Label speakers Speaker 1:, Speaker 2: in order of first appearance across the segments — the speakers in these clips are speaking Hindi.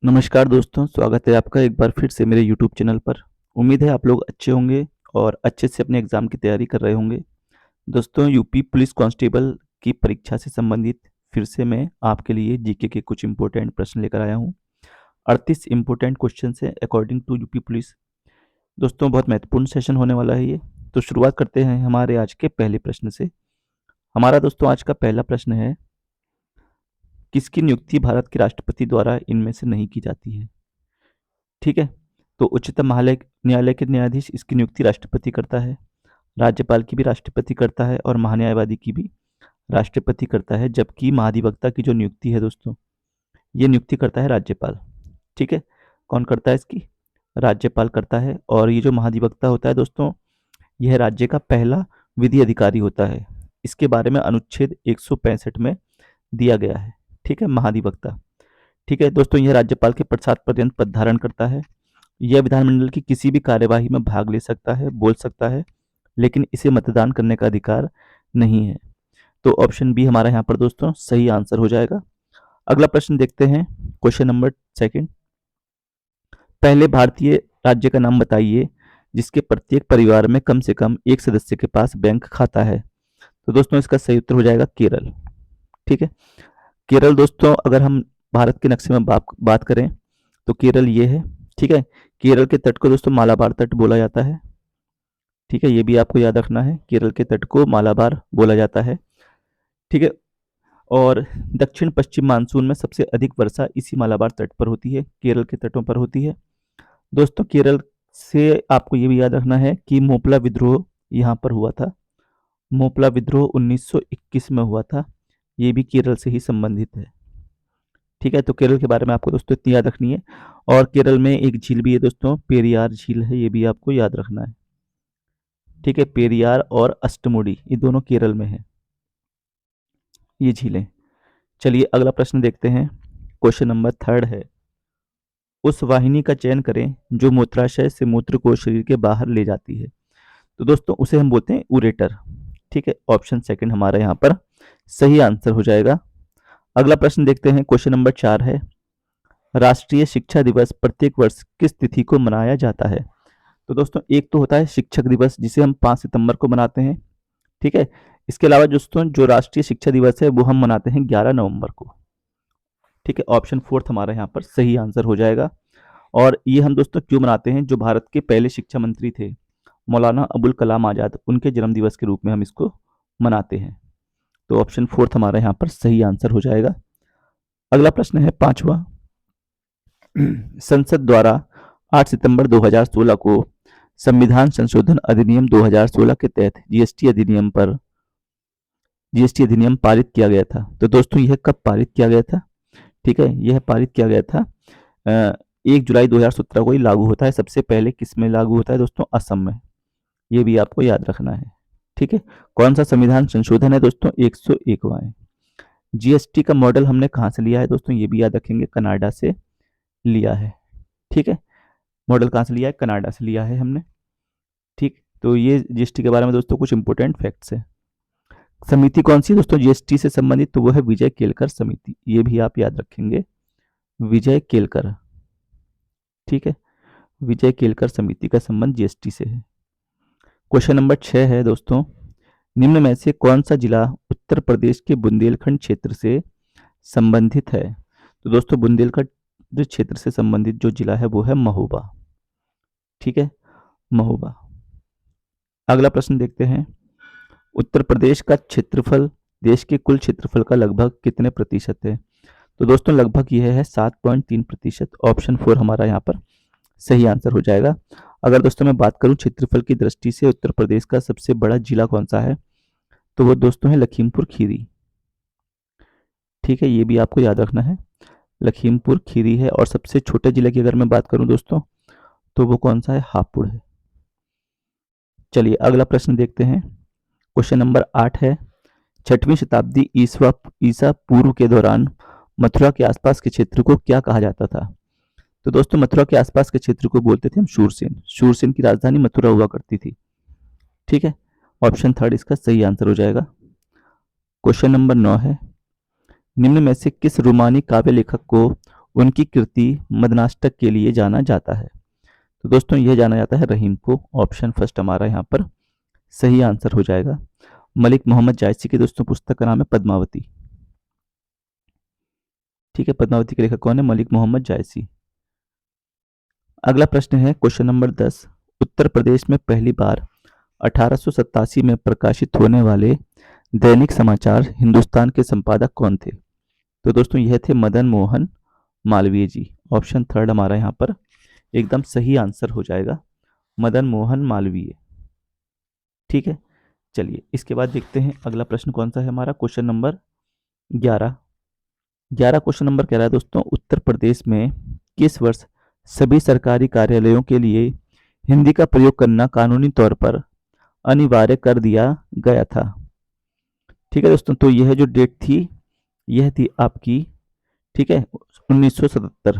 Speaker 1: नमस्कार दोस्तों, स्वागत है आपका एक बार फिर से मेरे यूट्यूब चैनल पर। उम्मीद है आप लोग अच्छे होंगे और अच्छे से अपने एग्ज़ाम की तैयारी कर रहे होंगे। दोस्तों, यूपी पुलिस कांस्टेबल की परीक्षा से संबंधित फिर से मैं आपके लिए जीके के कुछ इम्पोर्टेंट प्रश्न लेकर आया हूँ। 38 इम्पोर्टेंट क्वेश्चन है अकॉर्डिंग टू यूपी पुलिस। दोस्तों, बहुत महत्वपूर्ण सेशन होने वाला है ये। तो शुरुआत करते हैं हमारे आज के पहले प्रश्न से। हमारा दोस्तों आज का पहला प्रश्न है, किसकी नियुक्ति भारत के राष्ट्रपति द्वारा इनमें से नहीं की जाती है? ठीक है। तो उच्चतम न्यायालय के न्यायाधीश इसकी नियुक्ति राष्ट्रपति करता है, राज्यपाल की भी राष्ट्रपति करता है और महान्यायवादी की भी राष्ट्रपति करता है, जबकि महाधिवक्ता की जो नियुक्ति है दोस्तों, ये नियुक्ति करता है राज्यपाल। ठीक है। कौन करता है इसकी? राज्यपाल करता है। और ये जो महाधिवक्ता होता है दोस्तों, यह राज्य का पहला विधि अधिकारी होता है। इसके बारे में अनुच्छेद 165 में दिया गया है। ठीक है, महाधिवक्ता। ठीक है दोस्तों, यह राज्यपाल के पश्चात पर्यंत पद धारण करता है। यह विधानमंडल की किसी भी कार्यवाही में भाग ले सकता है, बोल सकता है, लेकिन इसे मतदान करने का अधिकार नहीं है। तो ऑप्शन बी हमारा यहाँ पर दोस्तों सही आंसर हो जाएगा। अगला प्रश्न देखते हैं, क्वेश्चन नंबर सेकंड। पहले भारतीय राज्य का नाम बताइए जिसके प्रत्येक परिवार में कम से कम एक सदस्य के पास बैंक खाता है। तो दोस्तों इसका सही उत्तर हो जाएगा केरल। ठीक है। केरल दोस्तों, अगर हम भारत के नक्शे में बात करें तो केरल ये है। ठीक है। केरल के तट को दोस्तों मालाबार तट बोला जाता है। ठीक है, ये भी आपको याद रखना है, केरल के तट को मालाबार बोला जाता है। ठीक है। और दक्षिण पश्चिम मानसून में सबसे अधिक वर्षा इसी मालाबार तट पर होती है, केरल के तटों पर होती है। दोस्तों केरल से आपको ये भी याद रखना है कि मोपला विद्रोह यहाँ पर हुआ था। मोपला विद्रोह 1921 में हुआ था। ये भी केरल से ही संबंधित है। ठीक है, तो केरल के बारे में आपको दोस्तों इतनी याद रखनी है। और केरल में एक झील भी है दोस्तों, पेरियार झील है, ये भी आपको याद रखना है। ठीक है, पेरियार और अष्टमुडी ये दोनों केरल में है, ये झीलें। चलिए अगला प्रश्न देखते हैं। क्वेश्चन नंबर थर्ड है, उस वाहिनी का चयन करें जो मूत्राशय से मूत्र को शरीर के बाहर ले जाती है। तो दोस्तों उसे हम बोलते हैं उरेटर। ठीक है, ऑप्शन सेकंड हमारा यहाँ पर सही आंसर हो जाएगा। अगला प्रश्न देखते हैं, क्वेश्चन नंबर 4 है, राष्ट्रीय शिक्षा दिवस प्रत्येक वर्ष किस तिथि को मनाया जाता है? तो दोस्तों एक तो होता है शिक्षक दिवस जिसे हम 5 सितंबर को मनाते हैं। ठीक है। इसके अलावा दोस्तों जो राष्ट्रीय शिक्षा दिवस है वो हम मनाते हैं 11 नवंबर को। ठीक है, ऑप्शन फोर्थ हमारा यहाँ पर सही आंसर हो जाएगा। और ये हम दोस्तों क्यों मनाते हैं, जो भारत के पहले शिक्षा मंत्री थे मौलाना अबुल कलाम आज़ाद, उनके जन्म दिवस के रूप में हम इसको मनाते हैं। तो ऑप्शन फोर्थ हमारा यहाँ पर सही आंसर हो जाएगा। अगला प्रश्न है पांचवा, संसद द्वारा 8 सितंबर 2016 को संविधान संशोधन अधिनियम 2016 के तहत जीएसटी अधिनियम पारित किया गया था। तो दोस्तों यह कब पारित किया गया था? ठीक है, यह पारित किया गया था 1 जुलाई 2017 को ही लागू होता है। सबसे पहले किस में लागू होता है दोस्तों? असम में। ये भी आपको याद रखना है। ठीक है। कौन सा संविधान संशोधन है दोस्तों? 101वां है। जीएसटी का मॉडल हमने कहाँ से लिया है दोस्तों? ये भी याद रखेंगे, कनाडा से लिया है। ठीक है, मॉडल कहाँ से लिया है? कनाडा से लिया है हमने। ठीक, तो ये जीएसटी के बारे में दोस्तों कुछ इंपॉर्टेंट फैक्ट्स है। समिति कौन सी है दोस्तों जीएसटी से संबंधित? तो वो है विजय केलकर समिति, ये भी आप याद रखेंगे, विजय केलकर। ठीक है, विजय केलकर समिति का संबंध जीएसटी से है। क्वेश्चन नंबर 6 है दोस्तों, निम्न में से कौन सा जिला उत्तर प्रदेश के बुंदेलखंड क्षेत्र से संबंधित है? तो दोस्तों बुंदेलखंड क्षेत्र से संबंधित जो जिला है वो है महोबा। ठीक है, महोबा। अगला प्रश्न देखते हैं, उत्तर प्रदेश का क्षेत्रफल देश के कुल क्षेत्रफल का लगभग कितने प्रतिशत है? तो दोस्तों लगभग यह है 7.3%। ऑप्शन 4 हमारा यहाँ पर सही आंसर हो जाएगा। अगर दोस्तों मैं बात करूं क्षेत्रफल की दृष्टि से उत्तर प्रदेश का सबसे बड़ा जिला कौन सा है, तो वो दोस्तों है लखीमपुर खीरी। ठीक है, ये भी आपको याद रखना है, लखीमपुर खीरी है। और सबसे छोटे जिले की अगर मैं बात करूं दोस्तों तो वो कौन सा है? हापुड़ है। चलिए अगला प्रश्न देखते हैं। क्वेश्चन नंबर 8 है, 6वीं शताब्दी ईसा पूर्व के दौरान मथुरा के आसपास के क्षेत्र को क्या कहा जाता था? तो दोस्तों मथुरा के आसपास के क्षेत्र को बोलते थे हम शूरसेन। शूरसेन की राजधानी मथुरा हुआ करती थी। ठीक है, ऑप्शन थर्ड इसका सही आंसर हो जाएगा। क्वेश्चन नंबर 9 है, निम्न में से किस रोमानी काव्य लेखक को उनकी कृति मदनाष्टक के लिए जाना जाता है? तो दोस्तों यह जाना जाता है रहीम को। ऑप्शन फर्स्ट हमारा यहाँ पर सही आंसर हो जाएगा। मलिक मोहम्मद जायसी की दोस्तों पुस्तक का नाम है पद्मावती। ठीक है, पद्मावती के लेखक कौन है? मलिक मोहम्मद जायसी। अगला प्रश्न है क्वेश्चन नंबर 10। उत्तर प्रदेश में पहली बार 1887 में प्रकाशित होने वाले दैनिक समाचार हिंदुस्तान के संपादक कौन थे? तो दोस्तों यह थे मदन मोहन मालवीय जी। ऑप्शन थर्ड हमारा यहाँ पर एकदम सही आंसर हो जाएगा, मदन मोहन मालवीय। ठीक है, चलिए इसके बाद देखते हैं अगला प्रश्न कौन सा है हमारा। Question number 11। 11 क्वेश्चन नंबर कह रहा है दोस्तों, उत्तर प्रदेश में किस वर्ष सभी सरकारी कार्यालयों के लिए हिंदी का प्रयोग करना कानूनी तौर पर अनिवार्य कर दिया गया था? ठीक है दोस्तों, तो यह जो डेट थी यह थी आपकी, ठीक है, 1977।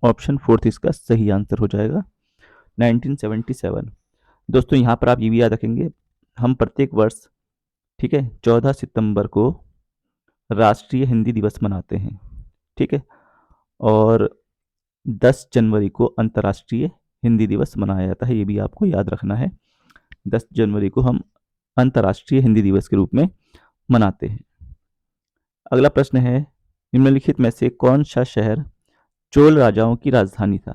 Speaker 1: ऑप्शन फोर्थ इसका सही आंसर हो जाएगा, 1977। दोस्तों यहाँ पर आप ये भी याद रखेंगे, हम प्रत्येक वर्ष, ठीक है, 14 सितंबर को राष्ट्रीय हिंदी दिवस मनाते हैं। ठीक है, और 10 जनवरी को अंतर्राष्ट्रीय हिंदी दिवस मनाया जाता है, ये भी आपको याद रखना है। 10 जनवरी को हम अंतर्राष्ट्रीय हिंदी दिवस के रूप में मनाते हैं। अगला प्रश्न है, निम्नलिखित में से कौन सा शहर चोल राजाओं की राजधानी था?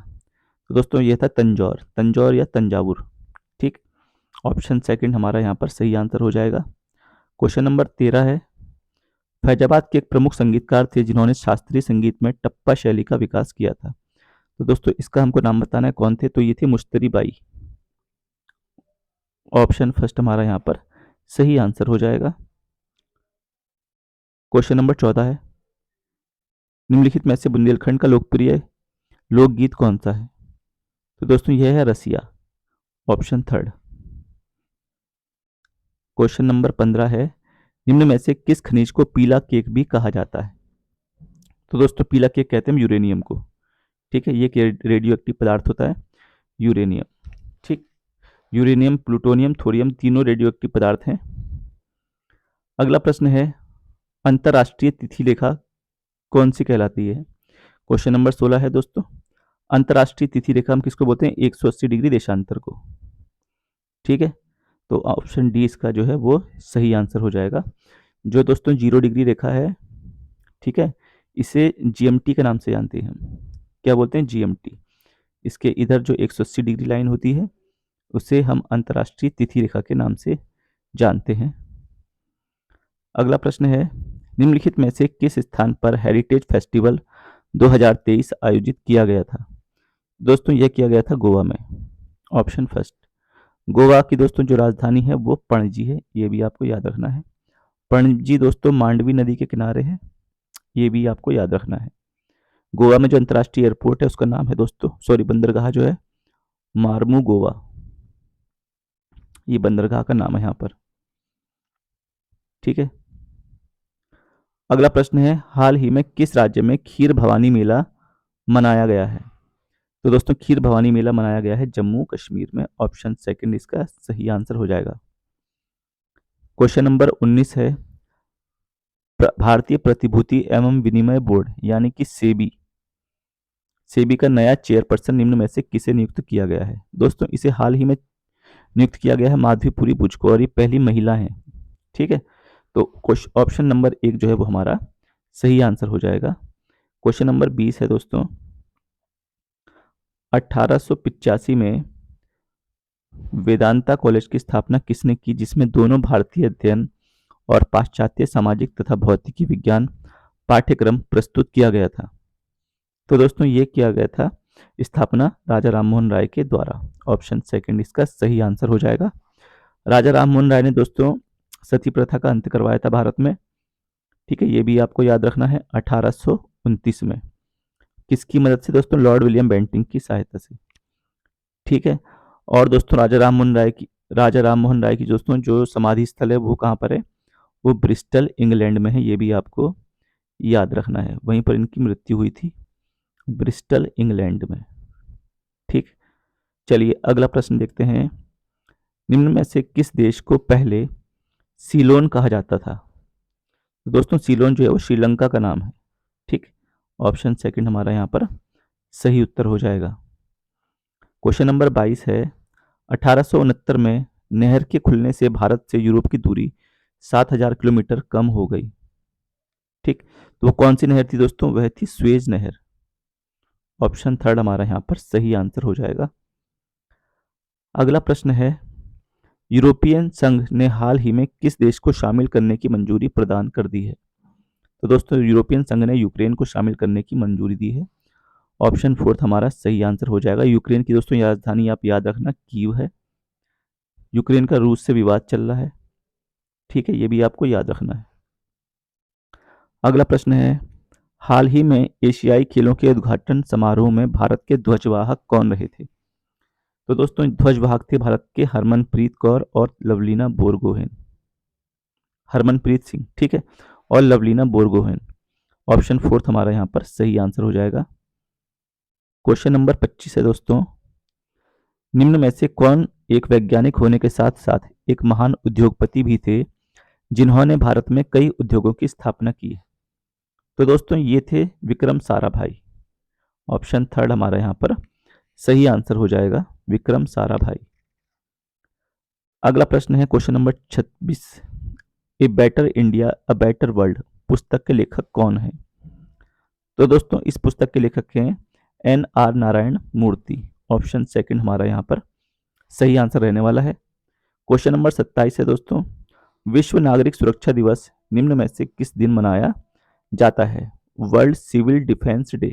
Speaker 1: तो दोस्तों यह था तंजौर, तंजौर या तंजावुर। ठीक, ऑप्शन सेकंड हमारा यहाँ पर सही आंसर हो जाएगा। क्वेश्चन नंबर 13 है, फैजाबाद के एक प्रमुख संगीतकार थे जिन्होंने शास्त्रीय संगीत में टप्पा शैली का विकास किया था। तो दोस्तों इसका हमको नाम बताना है कौन थे, तो ये थे मुश्तरी बाई। ऑप्शन फर्स्ट हमारा यहाँ पर सही आंसर हो जाएगा। क्वेश्चन नंबर 14 है, निम्नलिखित में से बुंदेलखंड का लोकप्रिय लोकगीत कौन सा है? तो दोस्तों यह है Russia. Option third. Question number 15 है, निम्न में से किस खनिज को पीला केक भी कहा जाता है? तो दोस्तों पीला केक कहते हैं यूरेनियम को। ठीक है, ये रेडियो एक्टिव पदार्थ होता है यूरेनियम। ठीक, यूरेनियम, प्लूटोनियम, थोरियम तीनों रेडियो एक्टिव पदार्थ हैं। अगला प्रश्न है, अंतरराष्ट्रीय तिथि रेखा कौन सी कहलाती है? क्वेश्चन नंबर 16 है दोस्तों, अंतरराष्ट्रीय तिथि रेखा हम किसको बोलते हैं? 180 डिग्री देशांतर को। ठीक है, तो ऑप्शन डी इसका जो है वो सही आंसर हो जाएगा। जो दोस्तों 0 डिग्री रेखा है, ठीक है, इसे जीएमटी के नाम से जानते हैं हम। क्या बोलते हैं? जीएमटी। इसके इधर जो 180 डिग्री लाइन होती है उसे हम अंतरराष्ट्रीय तिथि रेखा के नाम से जानते हैं। अगला प्रश्न है, निम्नलिखित में से किस स्थान पर हेरिटेज फेस्टिवल 2023 आयोजित किया गया था? दोस्तों यह किया गया था गोवा में। Option first. गोवा की दोस्तों जो राजधानी है वो पणजी है, ये भी आपको याद रखना है। पणजी दोस्तों मांडवी नदी के किनारे है, ये भी आपको याद रखना है। गोवा में जो अंतर्राष्ट्रीय एयरपोर्ट है उसका नाम है दोस्तों, सॉरी बंदरगाह जो है मार्मू गोवा, ये बंदरगाह का नाम है यहाँ पर। ठीक है, अगला प्रश्न है, हाल ही में किस राज्य में खीर भवानी मेला मनाया गया है? तो दोस्तों खीर भवानी मेला मनाया गया है जम्मू कश्मीर में। ऑप्शन सेकंड इसका सही आंसर हो जाएगा। क्वेश्चन नंबर 19 है, भारतीय प्रतिभूति एवं विनिमय बोर्ड यानी कि सेबी, सेबी का नया चेयरपर्सन निम्न में से किसे नियुक्त किया गया है? दोस्तों इसे हाल ही में नियुक्त किया गया है माधवीपुरी बुच को, और ये पहली महिला है। ठीक है, तो ऑप्शन नंबर 1 जो है वो हमारा सही आंसर हो जाएगा। क्वेश्चन नंबर 20 है दोस्तों, 1885 में वेदांता कॉलेज की स्थापना किसने की जिसमें दोनों भारतीय अध्ययन और पाश्चात्य सामाजिक तथा भौतिकी विज्ञान पाठ्यक्रम प्रस्तुत किया गया था? तो दोस्तों ये किया गया था स्थापना राजा राममोहन राय के द्वारा। ऑप्शन सेकंड इसका सही आंसर हो जाएगा। राजा राममोहन राय ने दोस्तों सती प्रथा का अंत करवाया था भारत में। ठीक है, ये भी आपको याद रखना है 1829 में। किसकी मदद से? दोस्तों लॉर्ड विलियम बेंटिंक की सहायता से। ठीक है, और दोस्तों राजा राममोहन राय की दोस्तों जो समाधि स्थल है वो कहाँ पर है? वो ब्रिस्टल इंग्लैंड में है, ये भी आपको याद रखना है। वहीं पर इनकी मृत्यु हुई थी, ब्रिस्टल इंग्लैंड में। ठीक, चलिए अगला प्रश्न देखते हैं, निम्न में से किस देश को पहले सीलोन कहा जाता था? तो दोस्तों सीलोन जो है वो श्रीलंका का नाम है। ठीक, ऑप्शन सेकंड हमारा यहाँ पर सही उत्तर हो जाएगा। क्वेश्चन नंबर 22 है, 1869 में नहर के खुलने से भारत से यूरोप की दूरी 7000 किलोमीटर कम हो गई। ठीक, तो वो कौन सी नहर थी दोस्तों? वह थी स्वेज नहर। ऑप्शन थर्ड हमारा यहाँ पर सही आंसर हो जाएगा। अगला प्रश्न है, यूरोपियन संघ ने हाल ही में किस देश को शामिल करने की मंजूरी प्रदान कर दी है? तो दोस्तों यूरोपियन संघ ने यूक्रेन को शामिल करने की मंजूरी दी है। ऑप्शन फोर्थ हमारा सही आंसर हो जाएगा। यूक्रेन की दोस्तों राजधानी आप याद रखना कीव है। यूक्रेन का रूस से विवाद चल रहा है। ठीक है, ये भी आपको याद रखना है। अगला प्रश्न है, हाल ही में एशियाई खेलों के उद्घाटन समारोह में भारत के ध्वजवाहक कौन रहे थे? तो दोस्तों ध्वजवाहक थे भारत के हरमनप्रीत कौर और लवलीना बोरगोहेन। हरमनप्रीत सिंह, ठीक है, और लवलीना बोरगोहेन। ऑप्शन फोर्थ हमारा यहाँ पर सही आंसर हो जाएगा। क्वेश्चन नंबर 25 है दोस्तों, निम्न में से कौन एक वैज्ञानिक होने के साथ साथ एक महान उद्योगपति भी थे जिन्होंने भारत में कई उद्योगों की स्थापना की? तो दोस्तों ये थे विक्रम साराभाई। ऑप्शन थर्ड हमारा यहाँ पर सही आंसर हो जाएगा, विक्रम साराभाई। अगला प्रश्न है question number 26, a better India a better world पुस्तक के लेखक कौन है? तो दोस्तों इस पुस्तक के लेखक हैं NR नारायण मूर्ति। ऑप्शन सेकंड हमारा यहाँ पर सही आंसर रहने वाला है। क्वेश्चन नंबर 27 है दोस्तों, विश्व नागरिक सुरक्षा दिवस निम्न में से किस दिन मनाया जाता है? World civil defence day.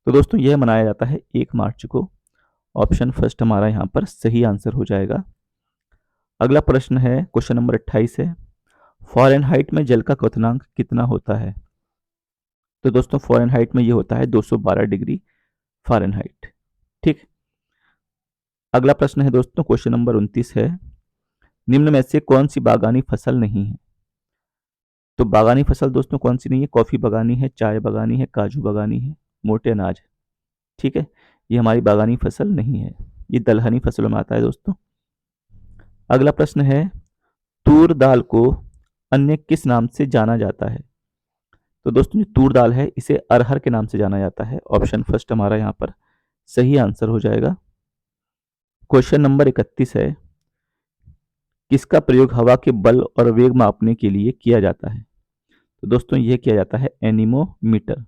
Speaker 1: तो दोस्तों यह मनाया जाता है 1 मार्च को। ऑप्शन फर्स्ट हमारा यहाँ पर सही आंसर हो जाएगा। अगला प्रश्न है क्वेश्चन नंबर 28 है, फ़ारेनहाइट में जल का क्वथनांक कितना होता है? तो दोस्तों फ़ारेनहाइट में ये होता है 212 डिग्री फ़ारेनहाइट। ठीक, अगला प्रश्न है दोस्तों क्वेश्चन नंबर 29 है, निम्न में से कौन सी बागानी फसल नहीं है? तो बागानी फसल दोस्तों कौन सी नहीं है? कॉफी बागानी है, चाय बागानी है, काजू बागानी है, मोटे अनाज। ठीक है, ये हमारी बागानी फसल नहीं है, ये दलहनी फसलों में आता है दोस्तों। अगला प्रश्न है, तूर दाल को अन्य किस नाम से जाना जाता है? तो दोस्तों जो तूर दाल है इसे अरहर के नाम से जाना जाता है। ऑप्शन फर्स्ट हमारा यहाँ पर सही आंसर हो जाएगा। क्वेश्चन नंबर 31 है, किसका प्रयोग हवा के बल और वेग मापने के लिए किया जाता है? तो दोस्तों यह किया जाता है एनीमोमीटर।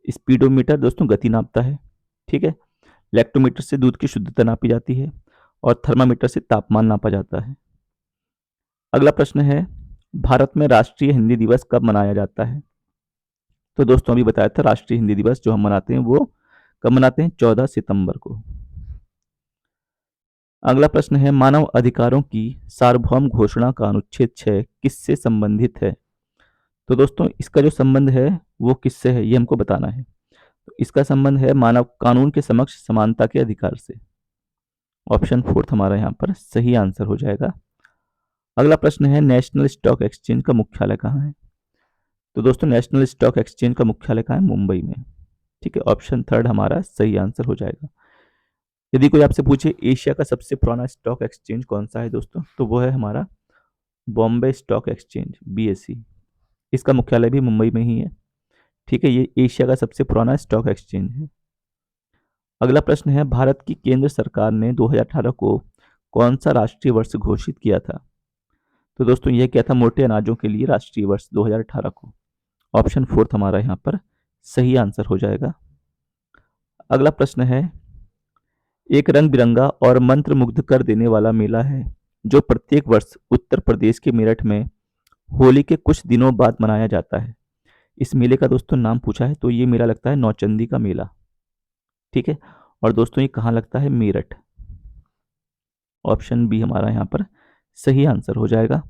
Speaker 1: स्पीडोमीटर दोस्तों गति नापता है। ठीक है, लैक्टोमीटर से दूध की शुद्धता नापी जाती है और थर्मामीटर से तापमान नापा जाता है। अगला प्रश्न है, भारत में राष्ट्रीय हिंदी दिवस कब मनाया जाता है? तो दोस्तों अभी बताया था राष्ट्रीय हिंदी दिवस जो हम मनाते हैं वो कब मनाते हैं? 14 सितंबर को। अगला प्रश्न है, मानव अधिकारों की सार्वभौम घोषणा का अनुच्छेद 6 किससे संबंधित है? तो दोस्तों इसका जो संबंध है वो किससे है ये हमको बताना है। तो इसका संबंध है मानव कानून के समक्ष समानता के अधिकार से। ऑप्शन फोर्थ हमारा यहाँ पर सही आंसर हो जाएगा। अगला प्रश्न है, नेशनल स्टॉक एक्सचेंज का मुख्यालय कहाँ है? तो दोस्तों नेशनल स्टॉक एक्सचेंज का मुख्यालय कहाँ है? मुंबई में। ठीक है, ऑप्शन थर्ड हमारा सही आंसर हो जाएगा। यदि कोई आपसे पूछे एशिया का सबसे पुराना स्टॉक एक्सचेंज कौन सा है दोस्तों, तो वो है हमारा बॉम्बे स्टॉक एक्सचेंज BSE। इसका मुख्यालय भी मुंबई में ही है। ठीक है, ये एशिया का सबसे पुराना स्टॉक एक्सचेंज है। अगला प्रश्न है, भारत की केंद्र सरकार ने 2018 को कौन सा राष्ट्रीय वर्ष घोषित किया था? तो दोस्तों यह क्या था? मोटे अनाजों के लिए राष्ट्रीय वर्ष 2018 को। ऑप्शन फोर्थ हमारा यहाँ पर सही आंसर हो जाएगा। अगला प्रश्न है, एक रंग बिरंगा और मंत्र मुग्ध कर देने वाला मेला है जो प्रत्येक वर्ष उत्तर प्रदेश के मेरठ में होली के कुछ दिनों बाद मनाया जाता है। इस मेले का दोस्तों नाम पूछा है तो ये मेला लगता है नौचंदी का मेला। ठीक है, और दोस्तों ये कहाँ लगता है? मेरठ। ऑप्शन बी हमारा यहाँ पर सही आंसर हो जाएगा।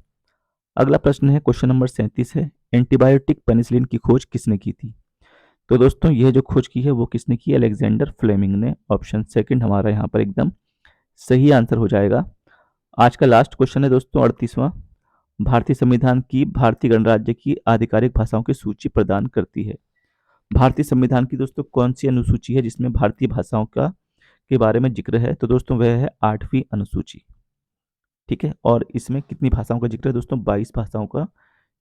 Speaker 1: अगला प्रश्न है क्वेश्चन नंबर 37 है, एंटीबायोटिक पेनिसिलिन की खोज किसने की थी? तो दोस्तों यह जो खोज की है वो किसने की? अलेक्जेंडर फ्लेमिंग ने। ऑप्शन सेकंड हमारा यहाँ पर एकदम सही आंसर हो जाएगा। आज का लास्ट क्वेश्चन है दोस्तों 38वां, भारतीय संविधान की भारतीय गणराज्य की आधिकारिक भाषाओं की सूची प्रदान करती है। भारतीय संविधान की दोस्तों कौन सी अनुसूची है जिसमें भारतीय भाषाओं का के बारे में जिक्र है? तो दोस्तों वह है 8वीं अनुसूची। ठीक है, और इसमें कितनी भाषाओं का जिक्र है दोस्तों? 22 भाषाओं का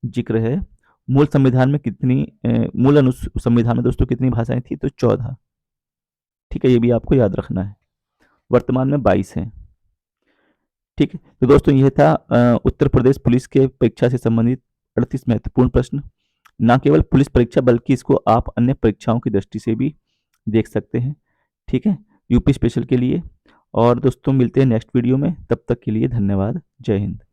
Speaker 1: जिक्र है मूल संविधान में कितनी मूल संविधान में दोस्तों कितनी भाषाएं थी? तो 14। ठीक है, ये भी आपको याद रखना है। वर्तमान में 22 हैं। ठीक है, तो दोस्तों यह था उत्तर प्रदेश पुलिस के परीक्षा से संबंधित 38 महत्वपूर्ण प्रश्न। ना केवल पुलिस परीक्षा बल्कि इसको आप अन्य परीक्षाओं की दृष्टि से भी देख सकते हैं। ठीक है, यूपी स्पेशल के लिए। और दोस्तों मिलते हैं नेक्स्ट वीडियो में, तब तक के लिए धन्यवाद। जय हिंद।